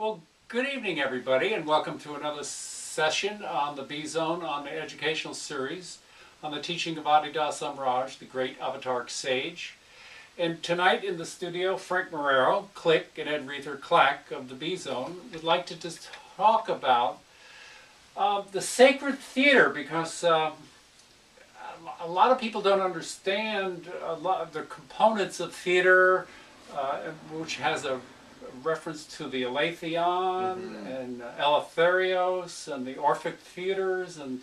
Well, good evening, everybody, and welcome to another session on the Beezone on the educational series on the teaching of Adidas Amraj, the great Avataric sage. And tonight in the studio, Frank Marrero, Click, and Ed Reether Clack of the Beezone would like to just talk about the sacred theater, because a lot of people don't understand a lot of the components of theater, which has a reference to the Aletheon and Eleutherios and the Orphic theaters and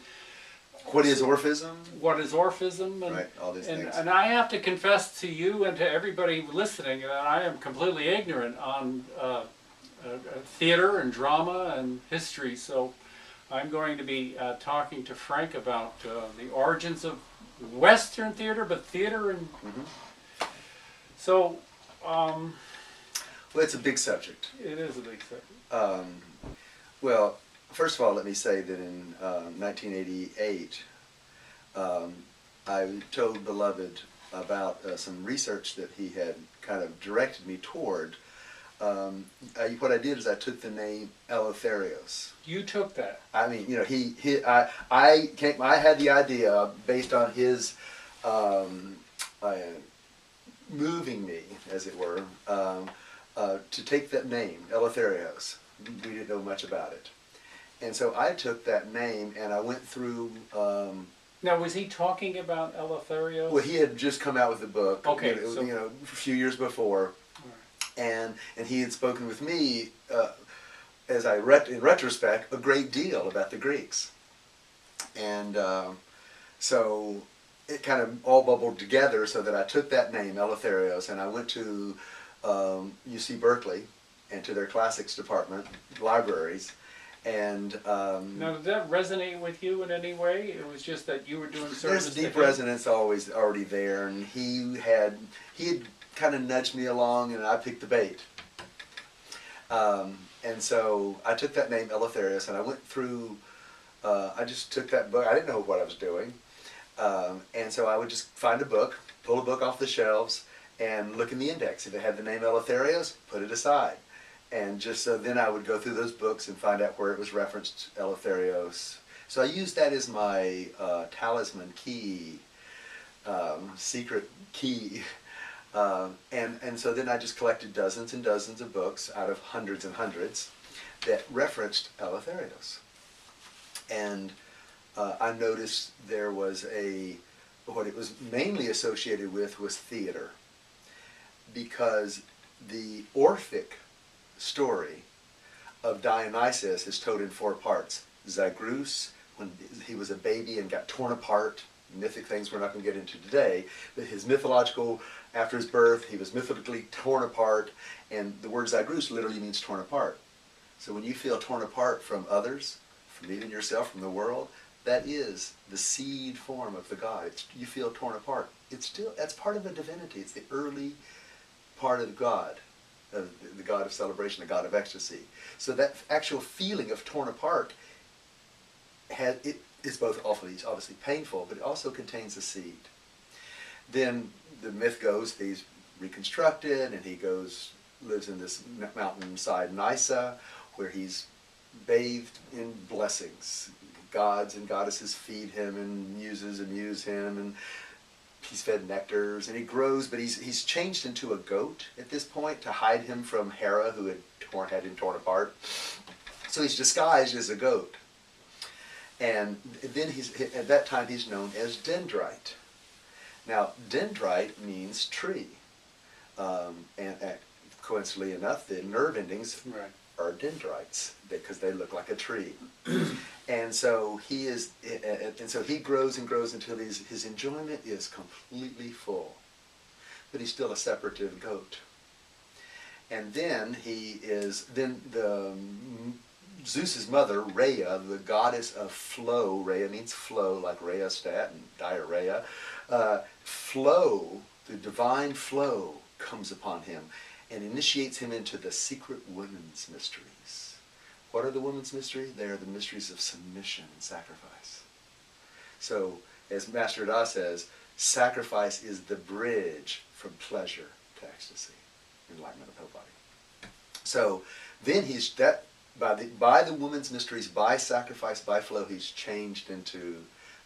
what is Orphism? What is Orphism? And, right, all these things. And I have to confess to you and to everybody listening that I am completely ignorant on theater and drama and history. So I'm going to be talking to Frank about the origins of Western theater, but theater and so. Well, it's a big subject. It is a big subject. Well, first of all, let me say that in 1988, I told Beloved about some research that he had kind of directed me toward. What I did is I took the name Eleutherios. You took that. I mean, you know, I had the idea based on his moving me, as it were, to take that name, Eleutherios. We didn't know much about it. And so I took that name and I went through... now, was he talking about Eleutherios? Well, he had just come out with a book, okay, a few years before. Right. And he had spoken with me, as in retrospect, a great deal about the Greeks. And so it kind of all bubbled together so that I took that name, Eleutherios, and I went to UC Berkeley and to their classics department, libraries, and... now, did that resonate with you in any way? It was just that you were doing service. There's a deep resonance already there, and he had kind of nudged me along, and I picked the bait. And so I took that name, Eleutherios, and I went through, I just took that book. I didn't know what I was doing. And so I would just find a book, pull a book off the shelves, and look in the index. If it had the name Eleutherios, put it aside. And just so then I would go through those books and find out where it was referenced, Eleutherios. So I used that as my talisman key, secret key. And so then I just collected dozens and dozens of books out of hundreds and hundreds that referenced Eleutherios. And I noticed there was what it was mainly associated with was theater, because the Orphic story of Dionysus is told in 4 parts. Zagreus, when he was a baby and got torn apart, mythic things we're not going to get into today, but his mythological, after his birth, he was mythically torn apart, and the word Zagreus literally means torn apart. So when you feel torn apart from others, from even yourself, from the world, that is the seed form of the God. You feel torn apart. That's part of a divinity. It's the early part of God, the God of celebration, the God of ecstasy. So that actual feeling of torn apart is both obviously painful, but it also contains a seed. Then the myth goes that he's reconstructed, and he lives in this mountainside Nysa, where he's bathed in blessings. Gods and goddesses feed him, and muses amuse him, and he's fed nectars, and he grows, but he's changed into a goat at this point to hide him from Hera, who had him torn apart. So he's disguised as a goat. And then at that time he's known as Dendrite. Now, Dendrite means tree. And coincidentally enough, the nerve endings are dendrites, because they look like a tree. And so he grows and grows until his enjoyment is completely full. But he's still a separative goat. And then Zeus's mother, Rhea, the goddess of flow, Rhea means flow, like rheostat and diarrhea, flow, the divine flow, comes upon him and initiates him into the secret women's mysteries. What are the women's mysteries? They are the mysteries of submission and sacrifice. So, as Master Da says, sacrifice is the bridge from pleasure to ecstasy, enlightenment of the whole body. So Then he's that by the woman's mysteries, by sacrifice, by flow, he's changed into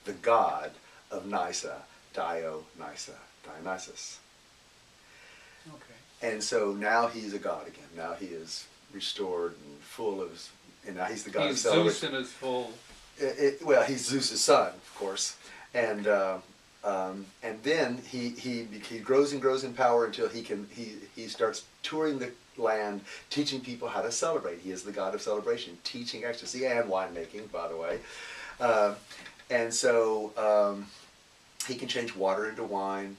the god of Nysa, Dionysus. Okay. And so now he's a god again. Now he is restored and full of, and now he's the god of He's celebration. Zeus in his full. Well, he's Zeus's son, of course, and then he grows and grows in power until he starts touring the land, teaching people how to celebrate. He is the god of celebration, teaching ecstasy and winemaking, by the way, and so he can change water into wine.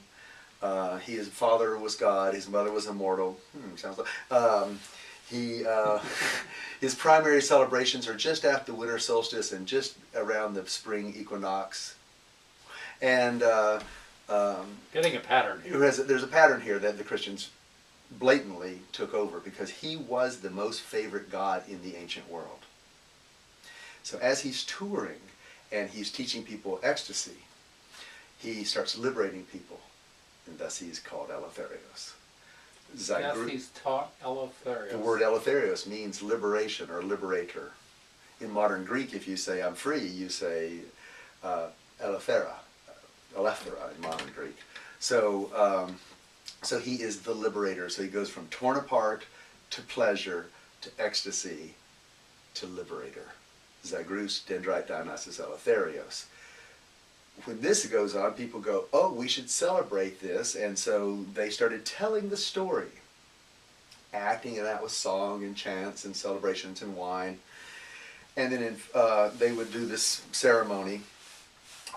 His father was God. His mother was immortal. Sounds like. His primary celebrations are just after the winter solstice and just around the spring equinox. And Getting a pattern here. there's a pattern here that the Christians blatantly took over because he was the most favorite god in the ancient world. So as he's touring and he's teaching people ecstasy, he starts liberating people, and thus he's called Eleutherios. Yes, he's taught Eleutherios. The word Eleutherios means liberation or liberator. In modern Greek, if you say I'm free, you say Eleuthera in modern Greek. So, so he is the liberator. So he goes from torn apart to pleasure to ecstasy to liberator. Zagreus, Dendrite, Dionysus, Eleutherios. When this goes on, people go, oh, we should celebrate this. And so they started telling the story, acting it out with song and chants and celebrations and wine. And then they would do this ceremony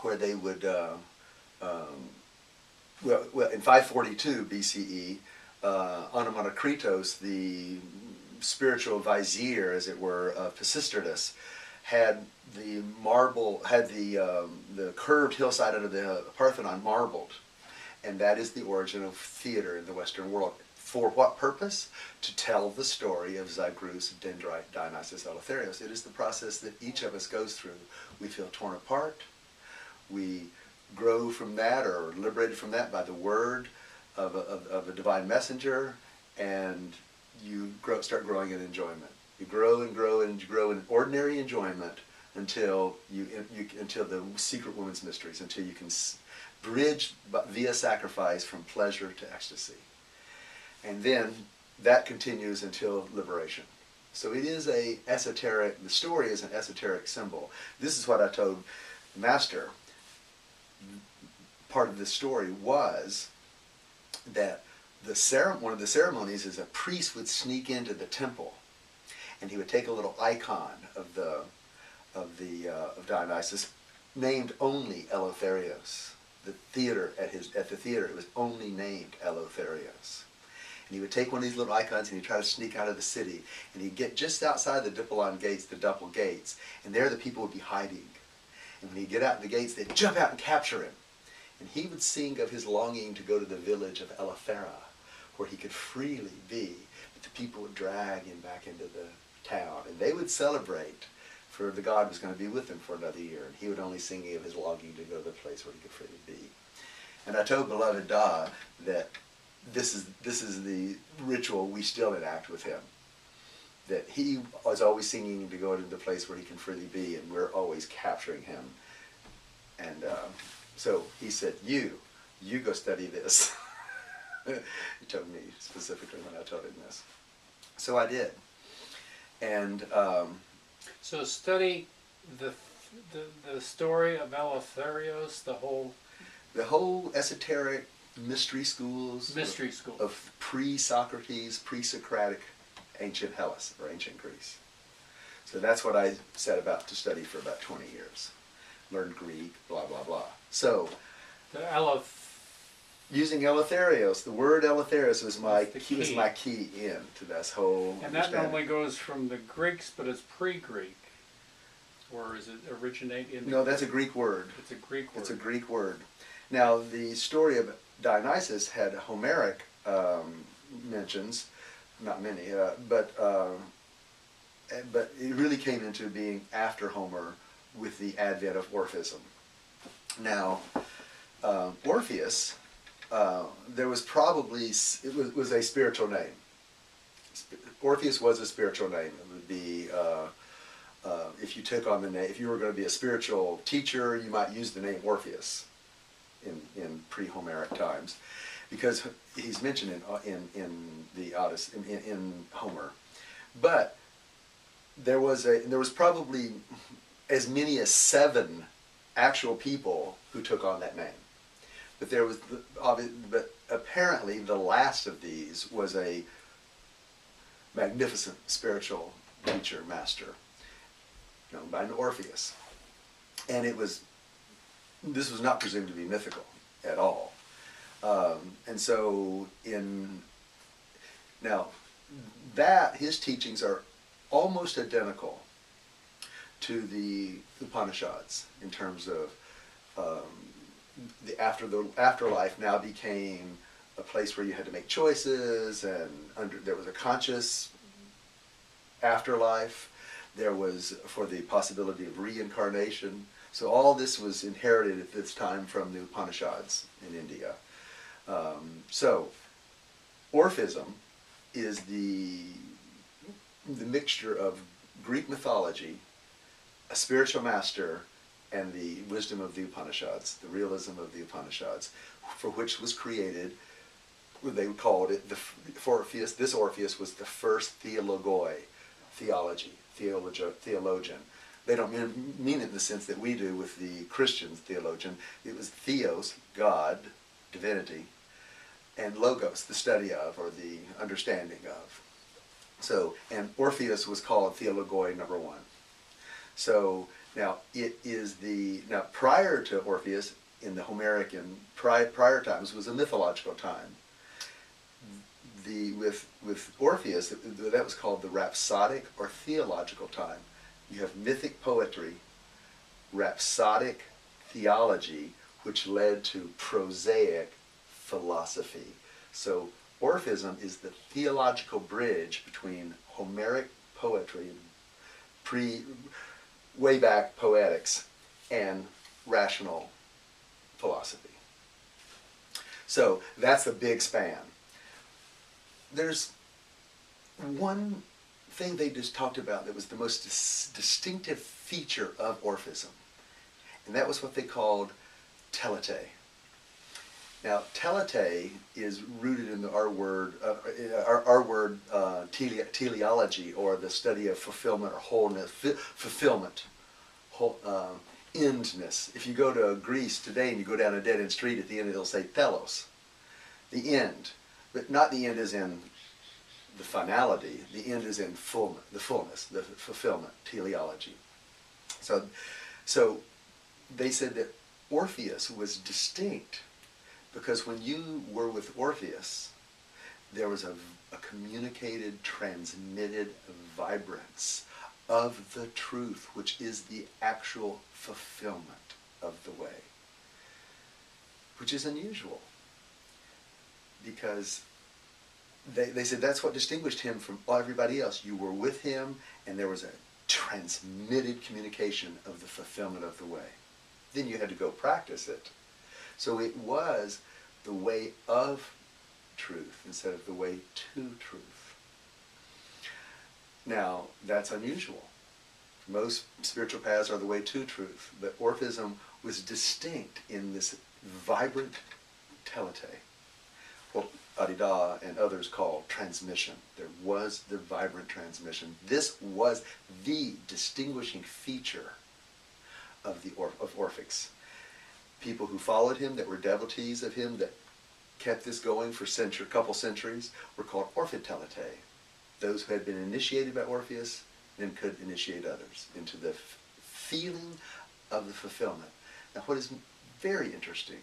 where they would, in 542 BCE, Onomonokritos, the spiritual vizier, as it were, of Pisistratus, had the curved hillside under the Parthenon marbled, and that is the origin of theater in the Western world. For what purpose? To tell the story of Zagreus, Dendrite, Dionysus, Eleutherios. It is the process that each of us goes through. We feel torn apart. We grow from that, or liberated from that by the word of a divine messenger, and you start growing in enjoyment. You grow and grow and grow in ordinary enjoyment until until the secret woman's mysteries, until you can bridge via sacrifice from pleasure to ecstasy. And then that continues until liberation. So it is the story is an esoteric symbol. This is what I told the Master. Part of the story was that one of the ceremonies is a priest would sneak into the temple, and he would take a little icon of Dionysus, named only Eleutherios. The theater at the theater, it was only named Eleutherios. And he would take one of these little icons and he'd try to sneak out of the city, and he'd get just outside the Dippolon gates, the Duppel gates, and there the people would be hiding. And when he'd get out the gates, they'd jump out and capture him. And he would sing of his longing to go to the village of Eleuthera, where he could freely be, but the people would drag him back into the town, and they would celebrate, for the god was going to be with him for another year, and he would only sing of his longing to go to the place where he could freely be. And I told beloved Da that this is the ritual we still enact with him, that he was always singing to go into the place where he can freely be, and we're always capturing him. And so he said, you go study this. He told me specifically when I told him this. So I did. And so study the story of Eleutherios, the whole esoteric mystery schools of pre-Socrates, pre-Socratic ancient Hellas or ancient Greece. So that's what I set about to study for about 20 years. Learned Greek, blah blah blah. So using Eleutherios, the word Eleutherios was my key in to this whole. And that normally goes from the Greeks, but it's pre-Greek, or is it originate in? No, that's a Greek word. It's a Greek word. It's a Greek word. Now the story of Dionysus had Homeric mentions, not many, but it really came into being after Homer with the advent of Orphism. Now, Orpheus. There was probably, it was a spiritual name. Orpheus was a spiritual name. It would be, if you took on the name, if you were going to be a spiritual teacher, you might use the name Orpheus in pre-Homeric times, because he's mentioned in the Odyssey, in Homer. But there was probably as many as 7 actual people who took on that name. But but apparently the last of these was a magnificent spiritual teacher, master, known by an Orpheus. And this was not presumed to be mythical at all. And so his teachings are almost identical to the Upanishads in terms of the afterlife now became a place where you had to make choices, and there was a conscious afterlife. There was for the possibility of reincarnation. So all this was inherited at this time from the Upanishads in India. So Orphism is the mixture of Greek mythology, a spiritual master, and the wisdom of the Upanishads, the realism of the Upanishads, for which was created, they called it, this Orpheus was the first theologian. They don't mean it in the sense that we do with the Christians, theologian. It was theos, God, divinity, and logos, the study of, or the understanding of. So, and Orpheus was called theologoi number 1. So, now, prior to Orpheus, in the Homeric and prior times, was a mythological time. With Orpheus, that was called the rhapsodic or theological time. You have mythic poetry, rhapsodic theology, which led to prosaic philosophy. So Orphism is the theological bridge between Homeric poetry, way back poetics, and rational philosophy. So that's a big span. There's one thing they just talked about that was the most distinctive feature of Orphism, and that was what they called Telete. Now, Telete is rooted in our word teleology, or the study of fulfillment or wholeness, endness. If you go to Greece today and you go down a dead-end street, at the end it'll say telos, the end. But not the end as in the finality, the end is in the fullness, the fulfillment, teleology. So they said that Orpheus was distinct because when you were with Orpheus, there was a communicated, transmitted vibrance of the truth, which is the actual fulfillment of the way, which is unusual. Because they said that's what distinguished him from everybody else. You were with him, and there was a transmitted communication of the fulfillment of the way. Then you had to go practice it. So it was the way of truth instead of the way to truth. Now, that's unusual. Most spiritual paths are the way to truth, but Orphism was distinct in this vibrant telete. What Adida and others call transmission. There was the vibrant transmission. This was the distinguishing feature of Orpheus. People who followed him, that were devotees of him, that kept this going for a couple centuries, were called Orphitelete. Those who had been initiated by Orpheus then could initiate others into the feeling of the fulfillment. Now, what is very interesting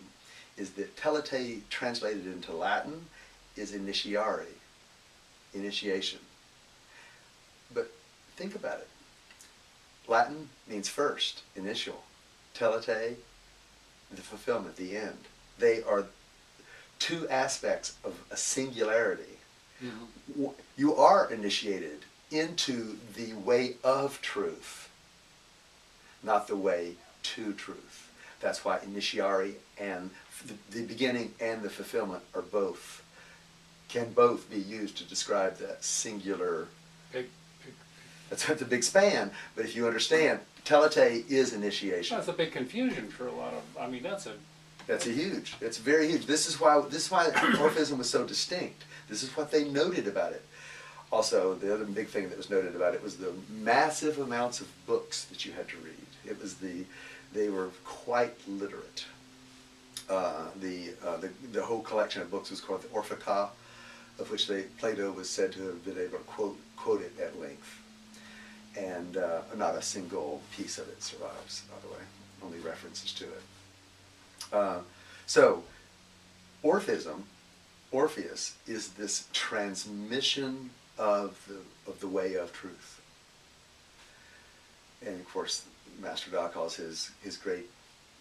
is that telete, translated into Latin, is initiare, initiation. But think about it. Latin means first, initial. Telete, the fulfillment, the end. They are two aspects of a singularity. Mm-hmm. You are initiated into the way of truth, not the way to truth. That's why initiare and the beginning and the fulfillment are both can both be used to describe that singular. Big. That's a big span, but if you understand, Telete is initiation. That's a big confusion for a lot of. I mean, that's huge. It's very huge. This is why Orphism was so distinct. This is what they noted about it. Also, the other big thing that was noted about it was the massive amounts of books that you had to read. They were quite literate. The whole collection of books was called the Orphica, of which Plato was said to have been able to quote it at length. And not a single piece of it survives, by the way, only references to it. So, Orphism, Orpheus, is this transmission of the way of truth. And of course, Master Da calls his great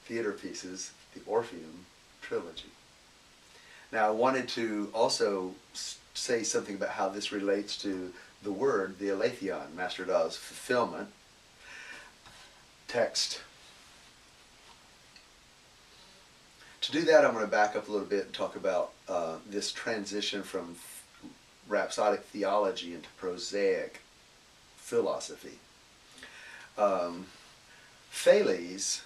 theater pieces the Orpheum trilogy. Now, I wanted to also say something about how this relates to the word, the Aletheon, Master Da's fulfillment text. To do that, I'm going to back up a little bit and talk about this transition from rhapsodic theology into prosaic philosophy. Thales,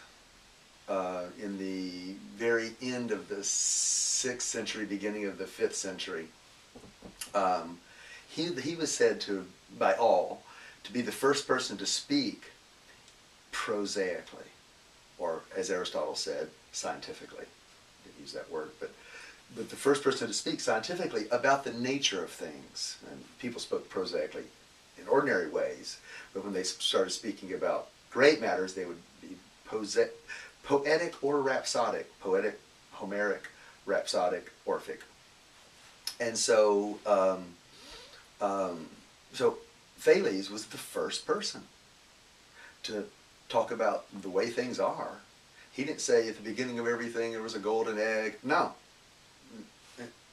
in the very end of the 6th century, beginning of the 5th century, he was said to, by all, to be the first person to speak prosaically, or as Aristotle said, scientifically. Didn't use that word, but the first person to speak scientifically about the nature of things. And people spoke prosaically in ordinary ways, but when they started speaking about great matters, they would be poetic or rhapsodic, poetic, Homeric, rhapsodic, Orphic. And so, so Thales was the first person to talk about the way things are. He didn't say at the beginning of everything there was a golden egg. No.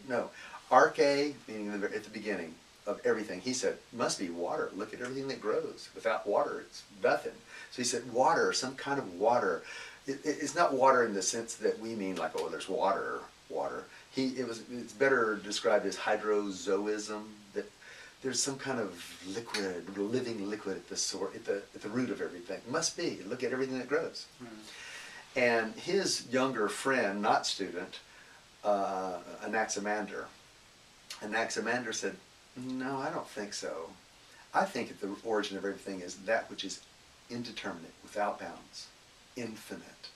No. Arche, meaning at the beginning of everything, he said, must be water. Look at everything that grows. Without water, it's nothing. So he said water, some kind of water. It's not water in the sense that we mean like, oh, there's water. It's better described as hydrozoism, that there's some kind of liquid, living liquid at the root of everything. Must be. Look at everything that grows. And his younger friend, not student, Anaximander said, no, I don't think so. I think that the origin of everything is that which is indeterminate, without bounds, infinite.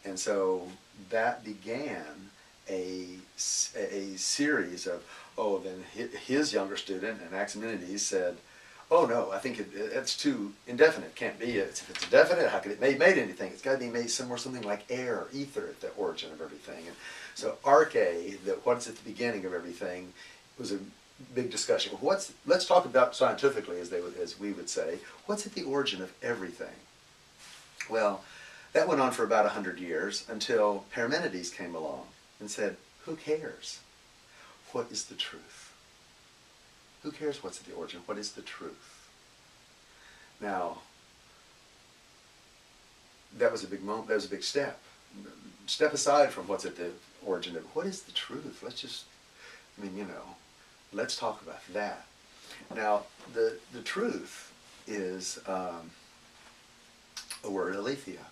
And so that began a series of, then his younger student, Anaximenes, said, oh no, I think it's too indefinite. Can't be. If it's indefinite, how could it be made anything? It's got to be made something like air, ether at the origin of everything. And so arche, what's at the beginning of everything, was a big discussion. Let's talk about scientifically, as we would say, what's at the origin of everything? Well, that went on for about 100 years until Parmenides came along and said, who cares? What is the truth? Who cares what's at the origin? What is the truth? Now, that was a big moment. That was a big step. Step aside from what's at the origin of it. What is the truth? Let's talk about that. Now, the truth is a word, aletheia.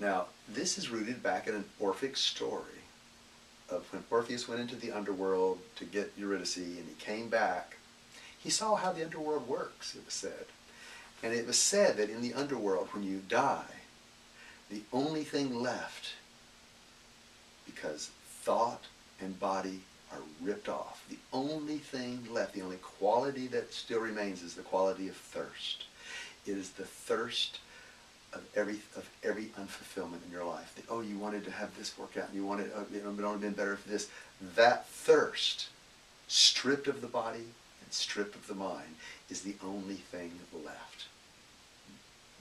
Now, this is rooted back in an Orphic story of when Orpheus went into the underworld to get Eurydice, and he came back. He saw how the underworld works, it was said. And it was said that in the underworld, when you die, the only thing left, because thought and body are ripped off, the only thing left, the only quality that still remains is the quality of thirst. It is the thirst of every unfulfillment in your life. You wanted to have this work out, you wanted, it would only been better for this. That thirst, stripped of the body and stripped of the mind, is the only thing left.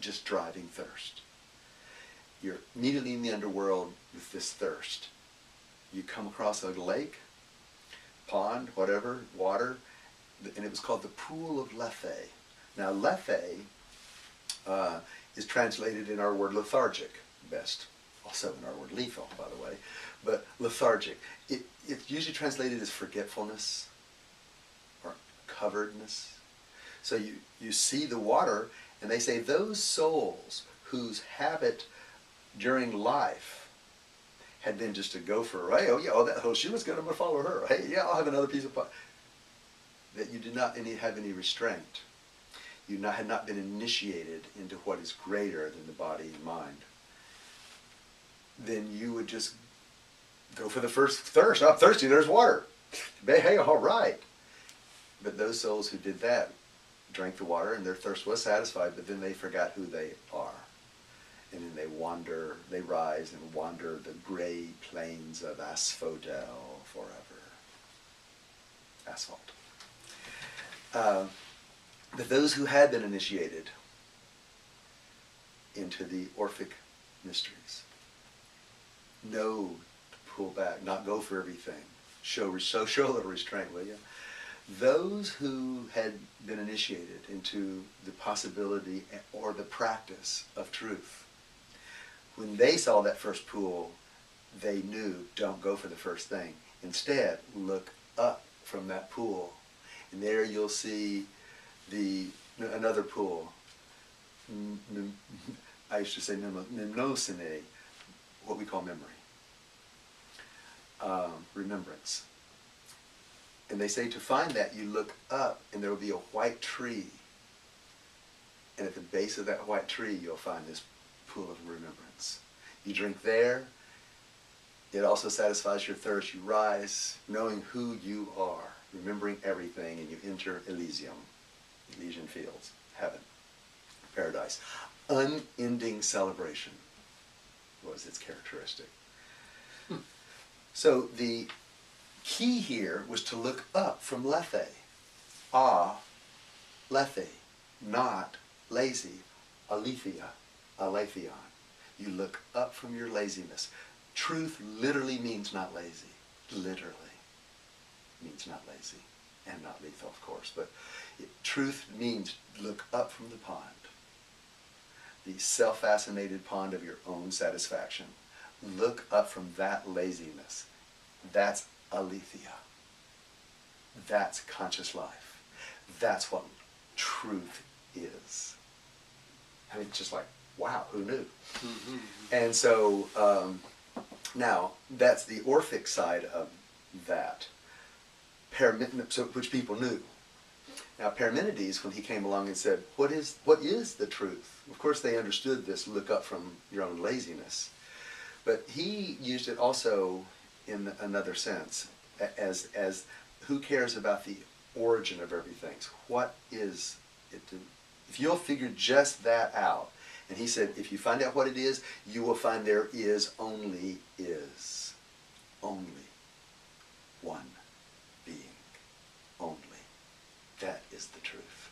Just driving thirst. You're immediately in the underworld with this thirst. You come across a lake, pond, whatever, water, and it was called the Pool of Lethe. Now, Lethe is translated in our word lethargic, best also in our word lethal, by the way, but lethargic. It's usually translated as forgetfulness or coveredness. So you see the water, and they say those souls whose habit during life had been just to go for, hey, she was good, I'm going to follow her. Hey, yeah, I'll have another piece of pie. That you did not have any restraint. You had not been initiated into what is greater than the body and mind. Then you would just go for the first thirst. I'm thirsty, there's water. Hey, all right. But those souls who did that drank the water and their thirst was satisfied, but then they forgot who they are. And then they rise and wander the gray plains of asphodel forever. Asphalt. But those who had been initiated into the Orphic mysteries know to pull back, not go for everything. Show a little restraint, will you? Those who had been initiated into the possibility or the practice of truth, when they saw that first pool, they knew, don't go for the first thing. Instead, look up from that pool. And there you'll see another pool. I used to say mnemosine, what we call memory. Remembrance. And they say to find that, you look up and there will be a white tree. And at the base of that white tree, you'll find this pool of remembrance. You drink there. It also satisfies your thirst. You rise knowing who you are, remembering everything, and you enter Elysium, Elysian fields, heaven, paradise. Unending celebration was its characteristic. So the key here was to look up from lethe. Lethe, not lazy, Aletheon. You look up from your laziness. Truth literally means not lazy. Literally means not lazy. And not lethal, of course. But truth means look up from the pond. The self-fascinated pond of your own satisfaction. Look up from that laziness. That's aletheia. That's conscious life. That's what truth is. I mean, just like, wow, who knew? Mm-hmm. And so, now, that's the Orphic side of that, which people knew. Now, Parmenides, when he came along and said, what is the truth? Of course, they understood this, look up from your own laziness. But he used it also in another sense, as who cares about the origin of everything? What is it? If you'll figure just that out, and he said, if you find out what it is, you will find there is only one being, only. That is the truth.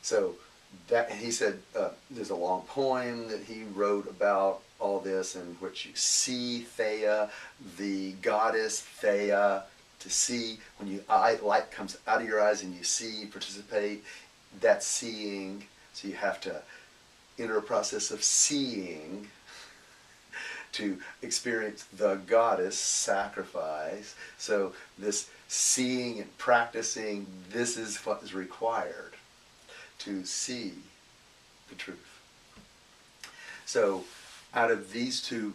So that, and he said, there's a long poem that he wrote about all this, in which you see Theia, the goddess Theia, to see, when light comes out of your eyes and you see, participate, that's seeing. So you have to enter a process of seeing to experience the goddess sacrifice. So this seeing and practicing, this is what is required to see the truth. So out of these two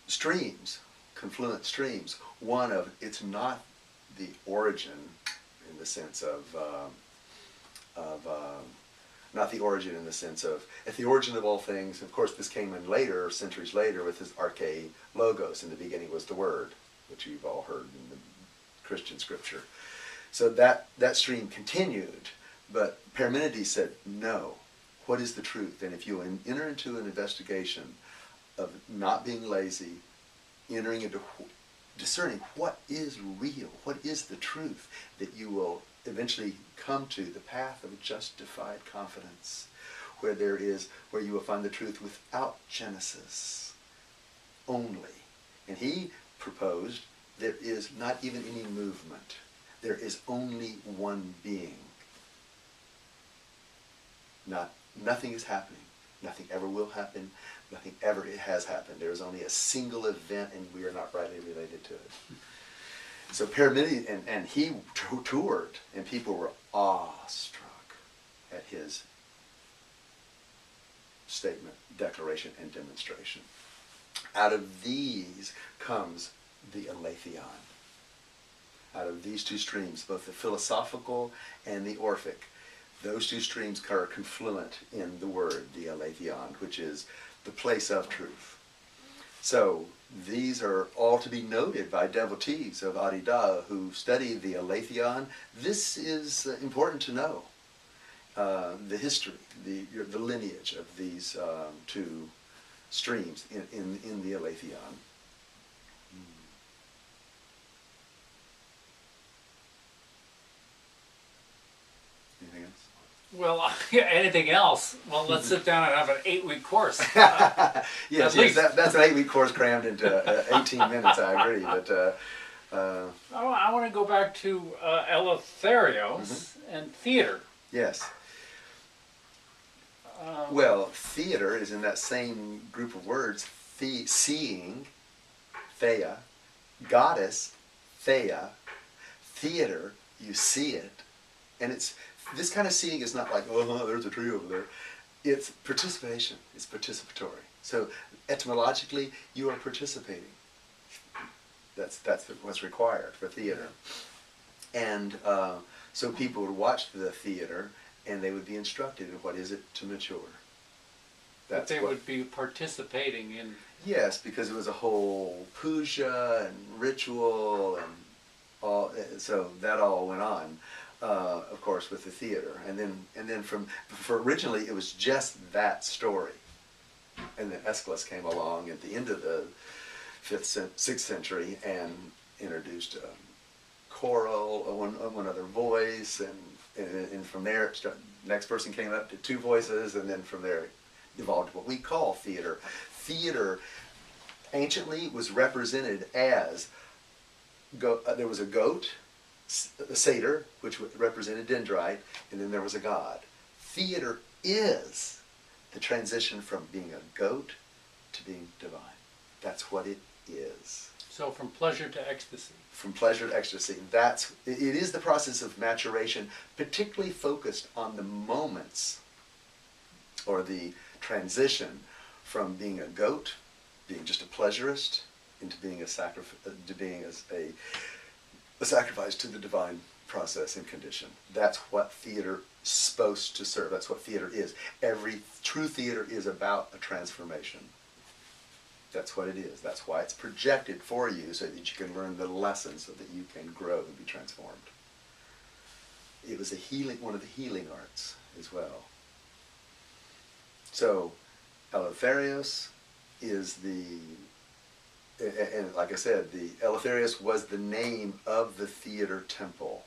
streams, confluent streams, one of, it's not the origin in the sense of not the origin in the sense of, at the origin of all things, of course this came in later, centuries later, with his arche logos. In the beginning was the Word, which you've all heard in the Christian scripture. So that stream continued, but Parmenides said, no, what is the truth? And if you enter into an investigation of not being lazy, entering into discerning what is real, what is the truth, that you will eventually come to the path of justified confidence, where you will find the truth without Genesis only. And he proposed there is not even any movement. There is only one being. Nothing is happening. Nothing ever will happen. Nothing ever has happened. There is only a single event, and we are not rightly related to it. So Parmenides, and he toured, and people were awestruck at his statement, declaration, and demonstration. Out of these comes the Aletheon. Out of these two streams, both the philosophical and the Orphic, those two streams are confluent in the word, the Aletheon, which is the place of truth. So these are all to be noted by devotees of Adida who study the Aletheon. This is important to know. The history, the lineage of these two streams in the Aletheon. Anything else? Well, anything else? Well, let's sit down and have an 8-week course. Yes, that's an 8-week course crammed into 18 minutes, I agree. But I want to go back to Eleutherios and theater. Yes. Well, theater is in that same group of words, seeing, Thea, goddess, Thea, theater, you see it. And it's this kind of seeing is not like, oh, there's a tree over there. It's participation. It's participatory. So etymologically, you are participating. That's what's required for theater. And so people would watch the theater, and they would be instructed in what is it to mature. That they would be participating in. Yes, because it was a whole puja and ritual and all. So that all went on, of course, with the theater. And then for originally it was just that story, and then Aeschylus came along at the end of the 6th century and introduced choral, one other voice, and from there, next person came up to 2 voices, and then from there, it evolved what we call theater. Theater, anciently, was represented as, there was a goat, a satyr, which represented dendrite, and then there was a god. Theater is the transition from being a goat to being divine. That's what it is. So from pleasure to ecstasy. From pleasure to ecstasy. It is the process of maturation, particularly focused on the moments, or the transition from being a goat, being just a pleasurist, into being a sacrifice to the divine process and condition. That's what theater is supposed to serve. That's what theater is. Every true theater is about a transformation. That's what it is. That's why it's projected for you, so that you can learn the lessons, so that you can grow and be transformed. It was one of the healing arts as well. So, Eleutherios is and like I said, the Eleutherios was the name of the theater temple.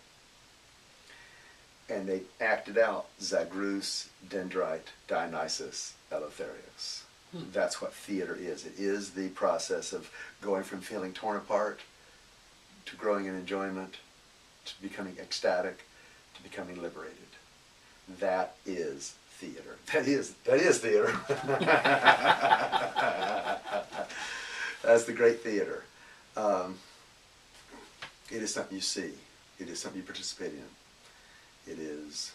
And they acted out Zagreus, Dendrite, Dionysus, Eleutherios. That's what theater is. It is the process of going from feeling torn apart to growing in enjoyment, to becoming ecstatic, to becoming liberated. That is theater. That is theater. That's the great theater. It is something you see. It is something you participate in. It is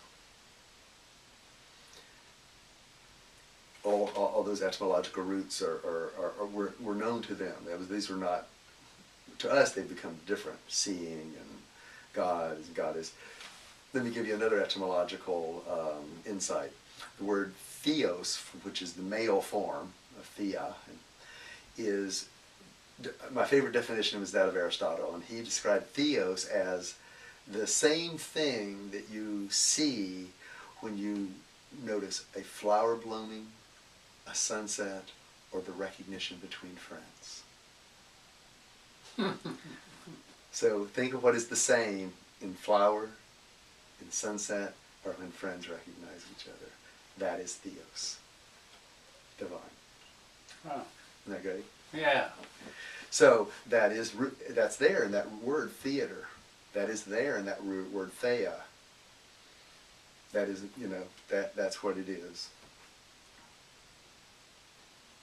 all those etymological roots were known to them. These were not, to us, they've become different. Seeing and God and goddess. Let me give you another etymological insight. The word theos, which is the male form of thea, is, my favorite definition was that of Aristotle, and he described theos as the same thing that you see when you notice a flower blooming, a sunset, or the recognition between friends. So think of what is the same in flower, in sunset, or when friends recognize each other. That is theos, divine. Wow. Isn't that great? Yeah. So that's there in that word theater. That is there in that word thea. That is, that's what it is.